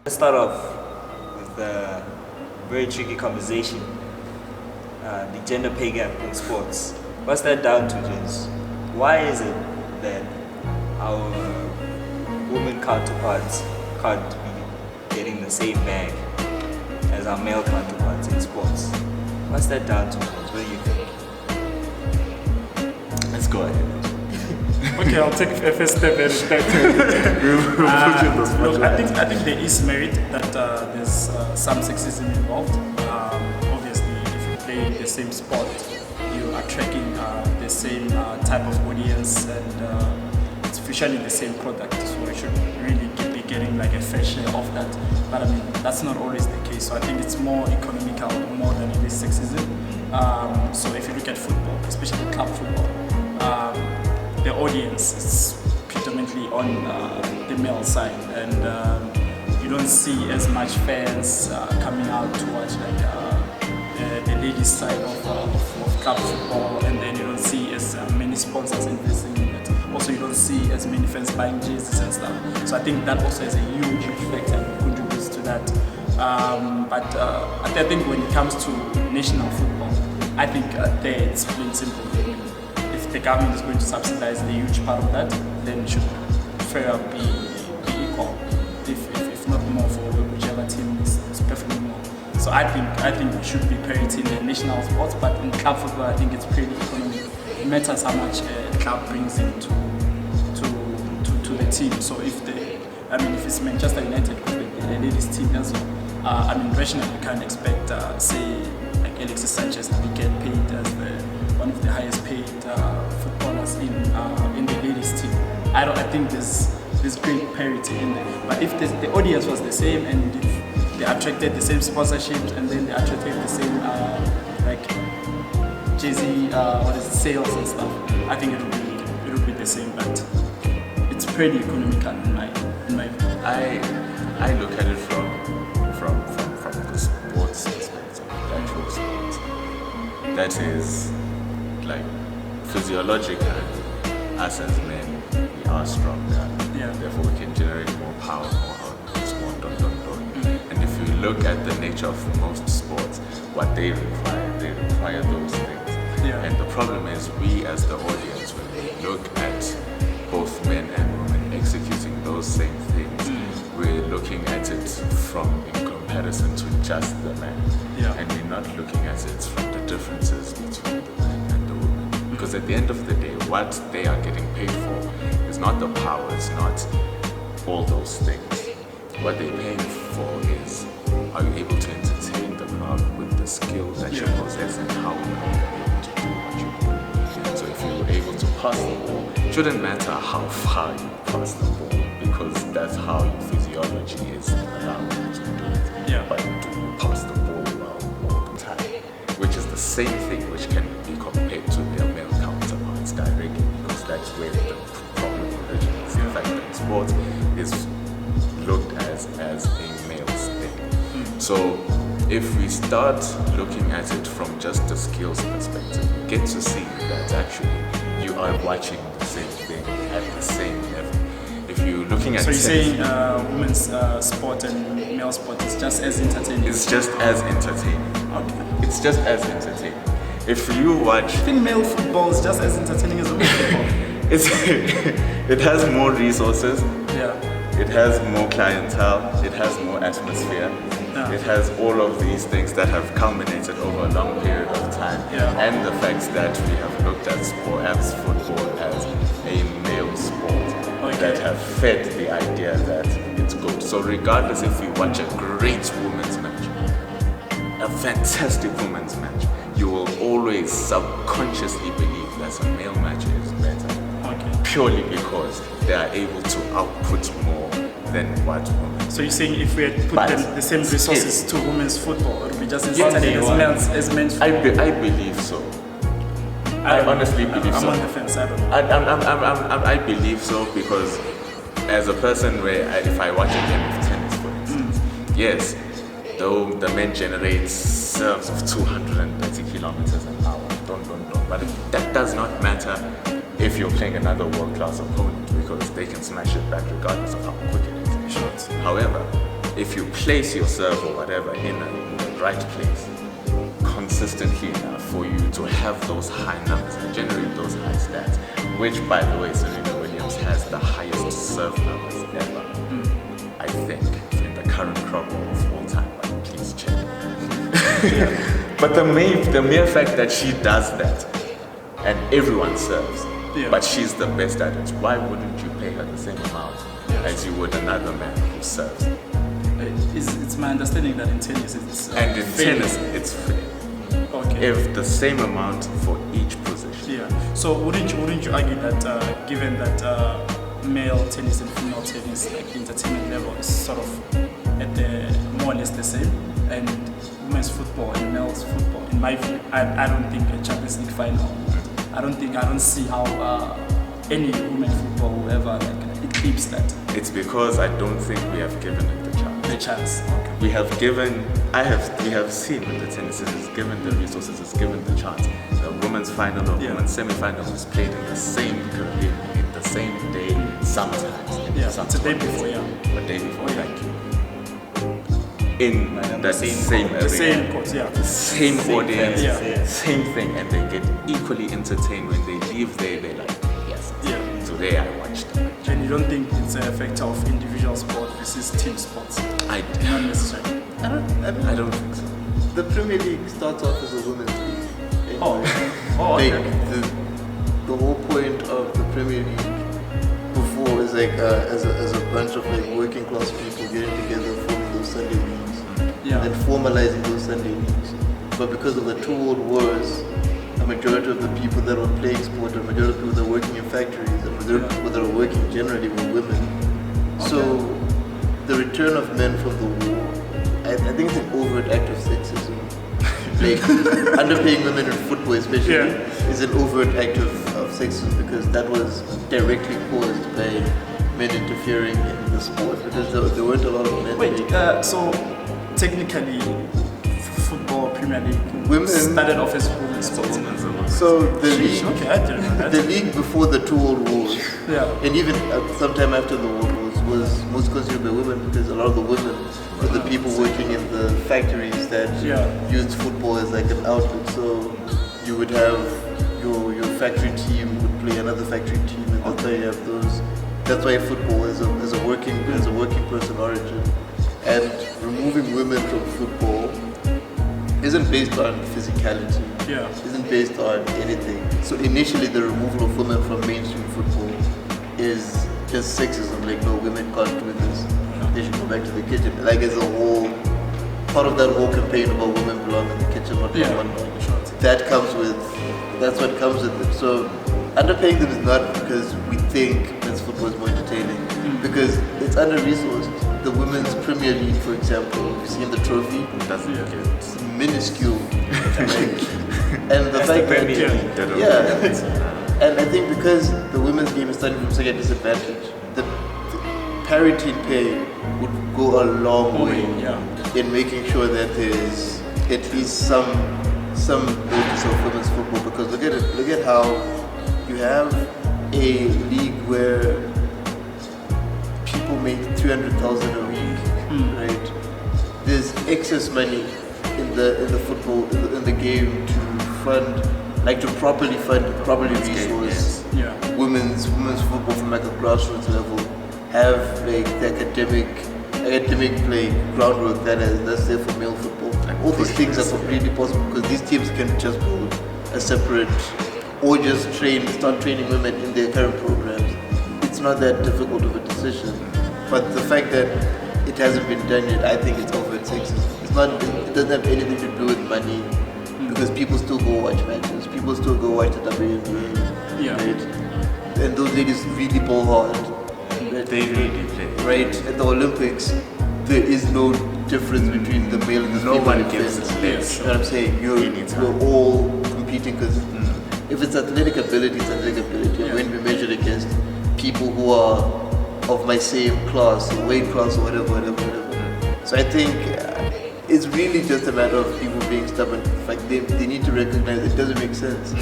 Let's start off with a very tricky conversation. The gender pay gap in sports. What's that down to, James? Why is it that our women counterparts can't be getting the same bag as our male counterparts in sports? What's that down to, James? What do you think? Let's go ahead. Okay, I'll take a first step and look, I think there is merit that there's some sexism involved. Obviously, if you play the same sport, you are tracking the same type of audience and it's officially the same product. So you should really be getting like a fair share of that. But I mean, that's not always the case. So I think it's more economical more than it is sexism. So if you look at football, especially club football, the audience is predominantly on the male side, and you don't see as much fans coming out to watch like the ladies side of club football, and then you don't see as many sponsors investing in it. Also, you don't see as many fans buying jerseys and stuff. So I think that also has a huge effect and contributes to that. But I think when it comes to national football, I think there it's plain simple. The government is going to subsidize the huge part of that, then it should fair be equal, if not more, for whichever team is perfectly more. So I think it should be parity in the national sports, but in club football I think it's pretty economic. It matters how much a club brings in to the team. So if it's Manchester United, the ladies team as well, rationally you can't expect say like Alexis Sanchez to be get paid as one of the highest paid footballers in the ladies team. I think there's great parity in there. But if the audience was the same and if they attracted the same sponsorships and then they attracted the same jersey sales and stuff, I think it would be the same. But it's pretty economical in my view. I look at it from the sports perspective, the actual sports. That is, like, physiologically, us as men, we are stronger. Yeah. Therefore, we can generate more power, more outputs, more dot. And if you look at the nature of most sports, what they require those things. Yeah. And the problem is, we as the audience, when we look at both men and women executing those same things, we're looking at it in comparison to just the man. Yeah. And we're not looking at it from the differences between the man and the woman. Because at the end of the day, what they are getting paid for is not the power, it's not all those things. What they're paying for is, are you able to entertain the crowd with the skills that you possess and how you are able to do what you do. So if you're able to pass the ball, it shouldn't matter how far you pass the ball, because that's how your physiology is allowed you to do it. Yeah. But do you pass the ball well all the time? Which is the same thing which can be compared to their male counterparts directly, because that's where the problem originates. In fact, that sport is looked as a male's thing. So if we start looking at it from just the skills perspective, you get to see that actually you are watching the same thing at the same level. If you're looking at so you're saying women's sport and male sport is just as entertaining? It's just as entertaining. Okay. It's just as entertaining. If you watch... I think male football is just as entertaining as women's football. It has more resources. Yeah. It has more clientele. It has more atmosphere. Yeah. It has all of these things that have culminated over a long period of time. Yeah. And the fact that we have looked at football as a male sport that have fed the idea that it's good. So regardless if we watch a great women's match, a fantastic women's match, you will always subconsciously believe that a male match is better. Okay. Purely because they are able to output more than what women. So you're saying if we had put the same resources to women's football, it would be just as entertaining as men's football? I believe so. I honestly believe so. I'm on the fence, I don't know. I believe so, because as a person if I watch a game of tennis, for instance, yes, though the men generate serves of 230 kilometers an hour, but that does not matter if you're playing another world-class opponent, because they can smash it back regardless of how quick it is. Sure. However, if you place your serve or whatever in the right place consistently enough for you to have those high numbers and generate those high stats, which by the way Serena Williams has the highest serve numbers ever, I think, in the current crop of all time, but please check. But the mere fact that she does that and everyone serves, but she's the best at it, why wouldn't you pay her the same amount as you would another man who serves? It's my understanding that in tennis it's and in tennis it's fair. Okay. If the same amount for each position. Yeah. So wouldn't you argue that given that male tennis and female tennis like entertainment level is sort of at the more or less the same, and women's football and male's football, in my view, I don't think a Champions League final. I don't see how any women football will ever like eclipse that. It's because I don't think we have given it the chance. The chance. Okay. We have seen with the tennis, it's given the resources, it's given the chance. The women's final or women's semi-final is played in the same career, in the same day, sometimes. Yeah, it's a day before, A day before, thank you. In the same area, same court, same audience, same thing, and they get equally entertained when they leave there. They're like, yes, today I watched them. And you don't think it's a factor of individual sport versus team sports? Not necessarily. I don't think so. The Premier League starts off as a women's league. Okay. The whole point of the Premier League before is like as a bunch of like working class people getting together, forming those Sunday leagues, and formalizing those Sunday leagues. But because of the two world wars, a majority of the people that were playing sport, a majority of people that were working in factories, and a majority of people that were working generally were women. Okay. So the return of men from the war, I think it's an overt act of sexism. Like underpaying women in football especially is an overt act of sexism, because that was directly caused by men interfering in the sport, because there weren't a lot of men. Wait, so technically football Premier League women started off as women's sports. So the league, the league before the two world wars, and even sometime after the world wars, was most consumed by women, because a lot of the women were the people working in the factories that used football as like an outlet. So you would have your factory team would play another factory team, and that's why you have those. That's why football is a working person origin, and removing women from football isn't based on physicality. Isn't based on anything. So initially the removal of women from mainstream football is just sexism, like no, women can't do this. They should go back to the kitchen. Like as a whole part of that whole campaign about women belong in the kitchen, not one. That's what comes with it. So underpaying them is not because we think men's football is more entertaining, because it's under-resourced. The Women's Premier League, for example, you've seen the trophy, it's minuscule. And the fact that, and I think because the women's game is starting from such a disadvantage, the parity in pay would go a long way in making sure that there's at least some notice of women's football. Because look at how you have a league where people make 300,000 a week, right? There's excess money in the football in the game to fund, like to properly resource women's football from like a grassroots level, have like the academic play groundwork that's there for male football. All these things are completely possible because these teams can just build a separate, or just start training women in their current programs. It's not that difficult of a decision, but the fact that it hasn't been done yet, I think it's overt sexism. It doesn't have anything to do with money, because people still go watch matches. People still go watch the WNBA, right? And those ladies really ball hard. Right? They really play. Right? At the Olympics, there is no difference between the male and the female. No one gives it less. You know what I'm saying? You're all competing, because if it's athletic ability, it's athletic ability. And when we measure against people who are of my same class, or weight class, or whatever. So I think it's really just a matter of people being stubborn. Like they need to recognize it doesn't make sense.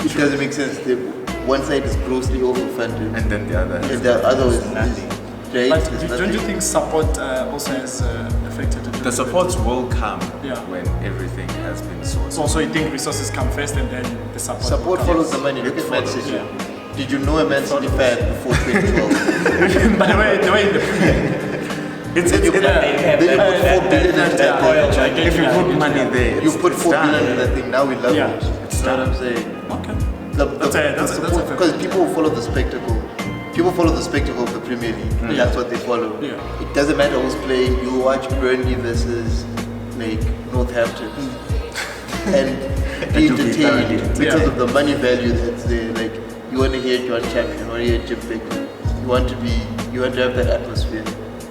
It doesn't make sense. One side is grossly overfunded, and then the other. And the other is great. But There's don't you nothing- think support also has affected it? The supports will come Yeah. when everything has been sorted. So you think resources come first and then the support? Support will come? follows the money. Look It at Man follows, City. yeah. Did you know a Man City fan before 2012? By the way, the Then you put yeah. 4 billion into that oil, thing. If you put money there, You put 4 billion in done. that thing. Now we love Yeah. it. You know what I'm saying? Okay. That's a fair because people follow the spectacle. People follow the spectacle of the Premier League. That's what they follow. Yeah. It doesn't matter who's playing. You watch Burnley versus like Northampton, and be to be thoroughly entertained because of the money value that's there. Like you want to hear John Champion, you want to hear Jim Beckman. You want to have that atmosphere.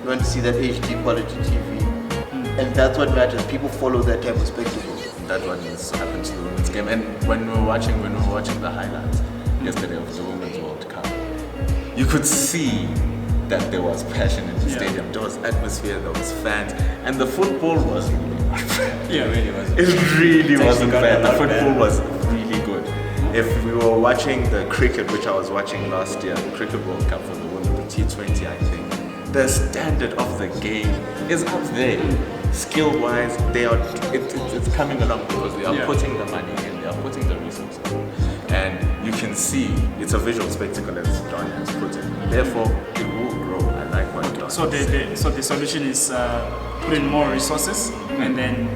You want to see that HD quality TV, and that's what matters. People follow that type of spectacle. That one is happened to the women's game. And when we were watching the highlights yesterday of the Women's World Cup, you could see that there was passion in the Yeah. stadium. There was atmosphere, there was fans, and the football was really not bad. Yeah, really wasn't. It really It's wasn't actually bad. gotten a The lot football better. was really good. If we were watching the cricket, which I was watching last year, the Cricket World Cup for the women, the T20, I think, the standard of the game is up there. Skill-wise, it's coming along because they are Yeah. putting the money in, they are putting the resources in. And you can see it's a visual spectacle as Don has put it. Therefore, it will grow. I like what Don So the solution is put in more resources and then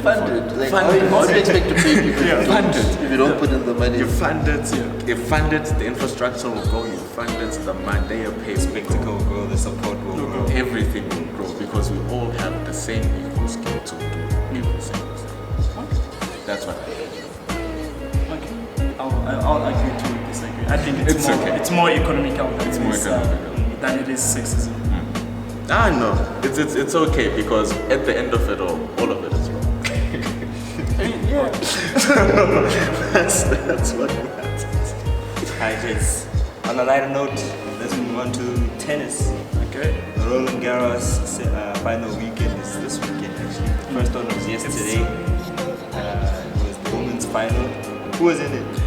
Funded. Like, Funded. how do you expect to pay people Yeah. if you don't put in the money? You fund it, the infrastructure will grow, you fund it, the Mandela pay Spectacle will grow, the support will grow. everything will grow because we all have the same equal skill to do every single thing. That's what I think. okay. I'll agree to disagree. I think It's more okay. it's more economical than It's it more is, economical. than it is sexism. No, it's okay because at the end of it all of it is wrong. That's what matters. Alright, Jess. On a lighter note, let's move on to tennis. Okay. The Rolland Garros final weekend is this weekend actually. The first one was yesterday. It was the women's final. Who was in it?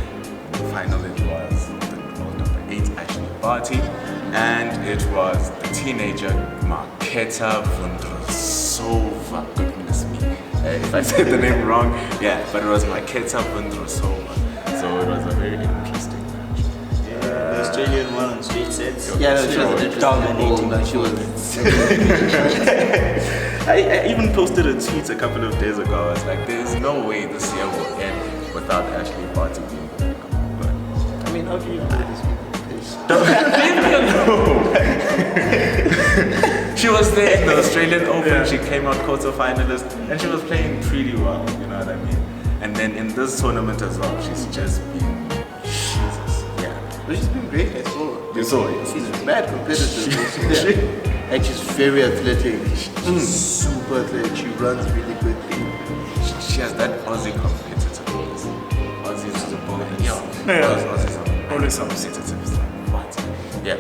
Finally, it was the world number 8 Ashley Barty, and it was the teenager Marketa Vondrousova. Goodness me, if I said the name wrong, yeah, but it was Marketa Vondrousova. So it was a very interesting match. The Australian won on straight sets. Yeah, no, she was an interesting Dominating. ball, but she was. I even posted a tweet a couple of days ago. I was like, there's no way this year will end without Ashley Barty being the winner. I mean, how do you know these people? She was there in the Australian Open, Yeah. she came out quarter-finalist, and she was playing pretty well, you know what I mean? And then in this tournament as well, she's just been, Jesus, yeah. But she's been great, I saw. You saw it? She's mad competitive also. Yeah. And she's very athletic. She's super athletic. She runs really quickly. She has that Aussie competitiveness. Aussies is a bonus. Yeah. Aussies are Always competitive. It's like, what? Yeah.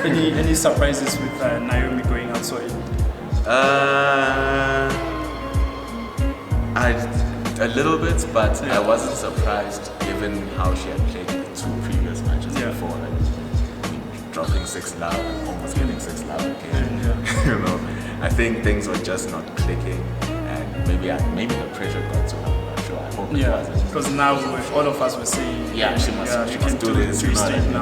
Any surprises with Naomi going out so early? A little bit, but Yeah. I wasn't surprised given how she had played the 2 previous matches Yeah. before. Like, dropping 6 love and almost getting 6 love again. Yeah. You know, I think things were just not clicking, and maybe the pressure got to her. I'm not sure. I hope it Yeah, wasn't. because now all of us were saying, Yeah, she must you do can this, you 3 know what I straight mean?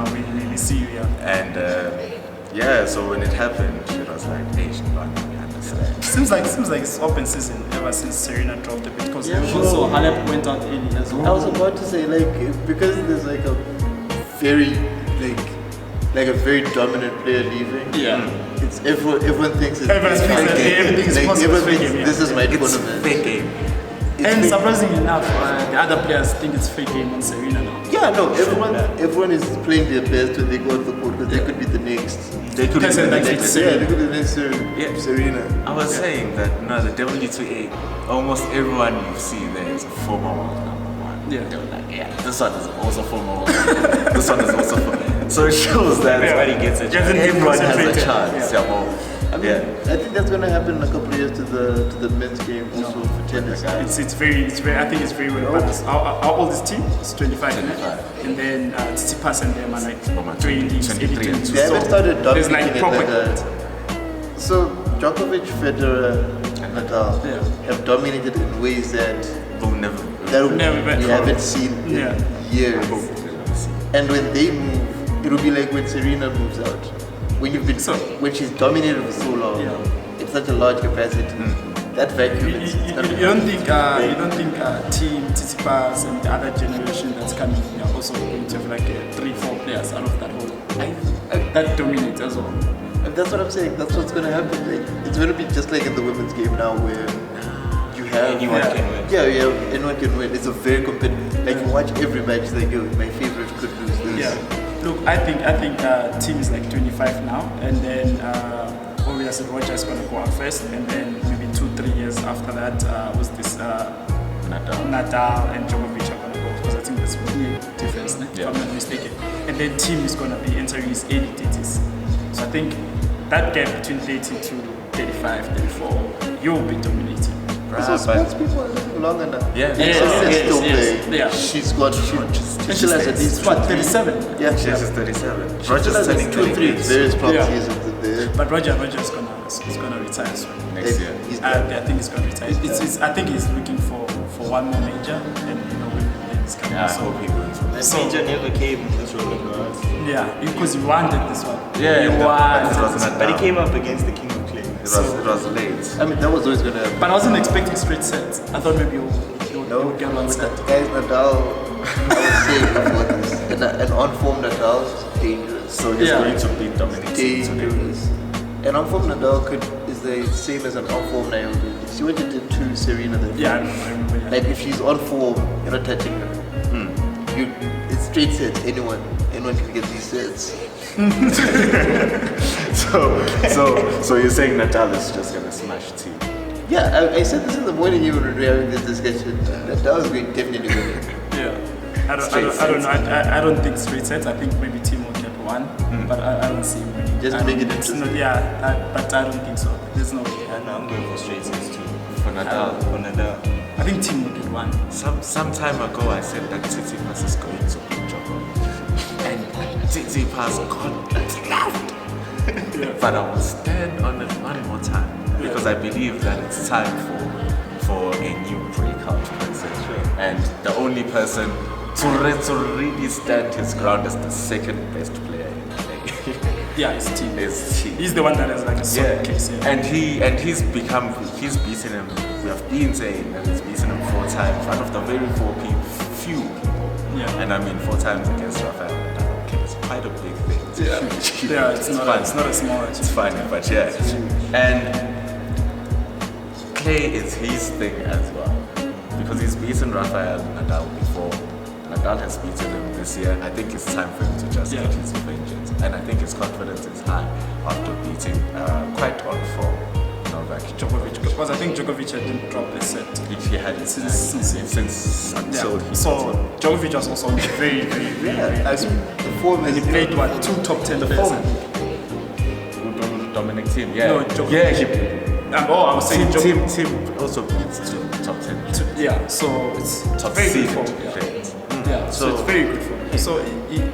now. We see you, yeah. And so when it happened, it was like, hey, she got me, understand. Seems like it's open season ever since Serena dropped a bit. Because Yeah, also sure. Halep went out early as I well. was about to say, like, because there's like a very, like a very dominant player leaving. Yeah. It's everyone thinks it's Everyone thinks fake that game. everything's Like, possible everyone fake thinks game, yeah. this is my It's tournament. fake game. It's And fake. surprisingly enough, the other players think it's fake game on Serena now. Yeah, no, everyone is playing their best when they go to the court because they could be the next. They could Person be like the it's next. Serena. Yeah, they could be the next Yeah. Serena. I was saying that the W2A, almost everyone you see there is a former world number 1. Yeah. They were like, yeah, this one is also former world number 1. This one is also former. So it shows that Everybody gets a chance. everyone has a Concentrated. chance. Yeah. Yeah. Well, I mean, I think that's gonna happen in a couple of years to the men's game also for tennis. It's very. I think it's very well balanced. Our oldest team is 25, 25. and then Tsitsipas and them are like About 20, 23 and 22. They haven't started there's dominating like it proper. like so Djokovic, Federer, and Nadal have dominated in ways that We'll never. we haven't seen in years. And when they move, it'll be like when Serena moves out. When she's dominated for so long, it's such a large capacity. That vacuum. You don't think Team Tsitsipas and the other generation that's coming are also going to have like 3-4 players out of that whole that dominates as well. And that's what I'm saying. That's what's gonna happen. Like, it's gonna be just like in the women's game now, where you have Anyone can win. Yeah, anyone can win. It's a very competitive. Like, you watch every match. Like, yo, my favorite could lose this. Yeah. Look, I think team is like 25 now, and then obviously Roger is gonna go out first, and then maybe 2-3 years after that, was this Nadal and Djokovic are gonna go, because I think there's 1 year difference, if I'm not mistaken. And then team is gonna be entering his early 30s. So I think that gap between 30 to 35, 34, you'll be dominating. So sports people are living longer now. Yeah, Still playing. Yeah. She still has at least what, 37? Yeah, She's 37. She still has at least 2 3 various club seasons in there. But Roger is gonna retire soon. Next year. I think he's gonna retire. I think he's looking for one more major, and when it's coming. I hope he wins. That major never came in this Rolland Garros. Yeah, because he wanted this one. Yeah, he but it wanted. wasn't But he came up against the king of clay. It was late. I mean, that was always gonna happen. But I wasn't expecting straight sets. I thought maybe you'll get one with set. that guys Nadal, I was saying before this, an on-form Nadal is dangerous. So he's going to beat Dominic Thiem today. Dangerous. An on-form Nadal is the same as an on-form Naomi. See what you did to Serena then? Yeah, I remember. Yeah. Like, if she's on form, you're not touching her. It's straight sets. Anyone can get these sets. So you're saying Nadal is just gonna smash Thiem? Yeah, I said this in the morning even when we were having this discussion. Nadal is going definitely win. Yeah. I don't know. I don't think straight sets. I think maybe Team will get one, but I don't see him winning. Just I to make don't- it it's interesting. not- but I don't think so. There's no way. And I'm going for straight sets too. For Nadal? For Nadal. I think Team will get one. Some time ago I said that Tsitsipas is going to beat Djokovic. And Tsitsipas got slapped. But I will stand on it one more time. Because I believe that it's time for a new breakout person. And the only person to really stand his ground as the second best player in the league. Yeah, it's Team. is Thiem. He's the one that has like a solid case. Yeah. And he's beaten him. We have been saying that he's beaten him 4 times. One of the very few people. Yeah. And I mean 4 times against Rafael Nadal. Okay, it's quite a big thing. It's huge. Yeah, it's not a small. It's funny, but yeah. And Clay is his thing as well. Because he's beaten Rafael Nadal before. Nadal has beaten him this year. I think it's time for him to just get his vengeance. And I think his confidence is high after beating quite on form Novak Djokovic. Because I think Djokovic didn't drop the set. He had it since until he So Djokovic was also very, very, very, very I nice. mean, the form And is he played what, 2 top 10 players. I think. Dominic Thiem, yeah. No, Djokovic. Yeah, I was saying Thiem also beats 2 top 10. Yeah, so it's Top very good seed form. Yeah. players. Yeah, so it's very good for him. So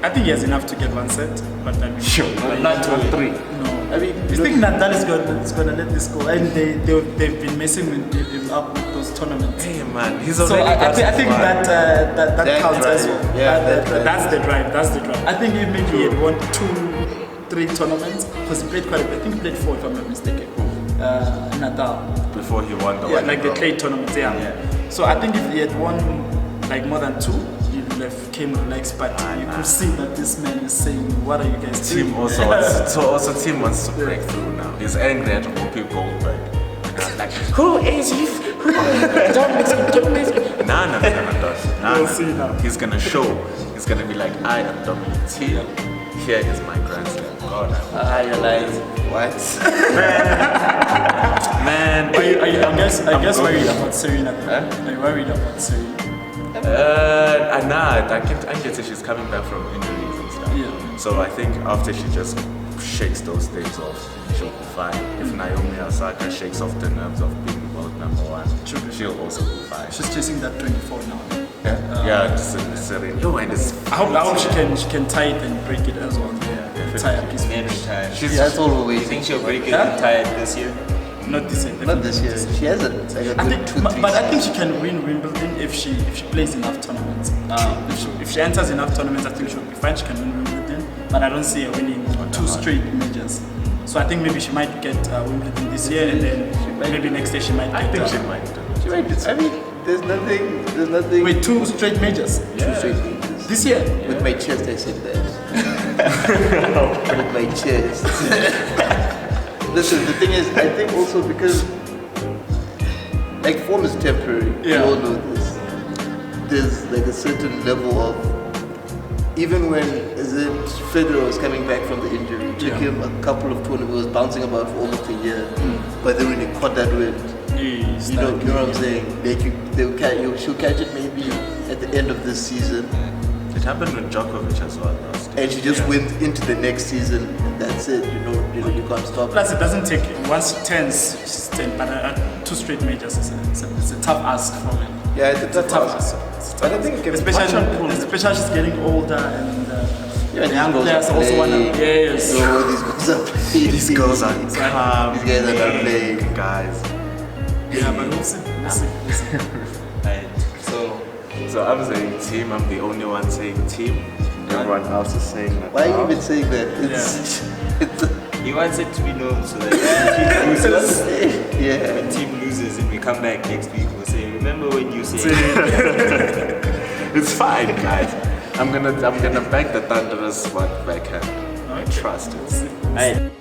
I think he has enough to get 1 set, but I mean, Not 2 or 3. no. I mean, You think Nadal is going to let this go? And they've been messing him up with those tournaments. Hey man, he's So already I got think one. that counts as well. Yeah, that drive. That's the drive. I think if maybe he had won 2-3 tournaments, because he played quite a bit. I think he played 4 if I'm not mistaken. Nadal. Before he won the Yeah, one. like the clay tournament, yeah. So I think if he had won like more than 2, he would have came relaxed. But you could see that this man is saying, "What are you guys doing?" Team also wants Team wants to break through now. He's angry at Whoopi Goldberg. Like, who is he? Don't. We'll see now. He's gonna show. He's gonna be like, I am Dominic Thiem. Here is my Grand Slam. God, I realize what? man. I guess worried about Serena. Are you worried about Serena? I get it. She's coming back from injuries and stuff. Yeah. So I think after she just shakes those things off, she'll be fine. If Naomi Osaka shakes off the nerves of being world number one, she'll also be fine. She's chasing that 24 now. Yeah, Serena. No, and it's I hope she can tie it and break it as well. Tie a piece. Then retire. That's all we're You waiting. think she'll break it and tie it this year? Not this year. Not this year. She hasn't. Like a I good think, 2-3 but I think she can win Wimbledon if she plays enough tournaments. If she enters enough tournaments, I think she'll be fine. She can win Wimbledon, but I don't see her winning 2 straight majors. So I think maybe she might get Wimbledon this year, and then maybe next year she might. I think she might do. She might. I mean, there's nothing. Wait, 2 straight majors 2 straight majors. this year? With my chest, I said that. With my chest. Listen, the thing is, I think also because, like, form is temporary. Yeah. We all know this. There's like a certain level of, even when Federer was coming back from the injury, it took him a couple of tournaments, was bouncing about for almost a year. But then when he caught that wind, you know what I'm saying? Like she'll catch it maybe at the end of this season. It happened with Djokovic as well last year. And she just went into the next season, and that's it. You know, you can't stop. Plus, it doesn't take once she turns, she's 10. But 2 straight majors is a tough ask for her. Yeah, it's a tough ask. But I think especially she's getting older and the young these players girls are also want to. playing. Yes. No, these girls are playing. These girls are calm. These guys are not playing. Guys. Yeah, but we'll see. Right. So I'm saying team, I'm the only one saying team. Everyone else is saying that. Why are you even saying that? He wants it to be known so that when team loses, Yeah. when team loses and we come back next week, we'll say, remember when you said It's fine, guys. I'm gonna back the Thunderers one backhand. I trust it. Alright.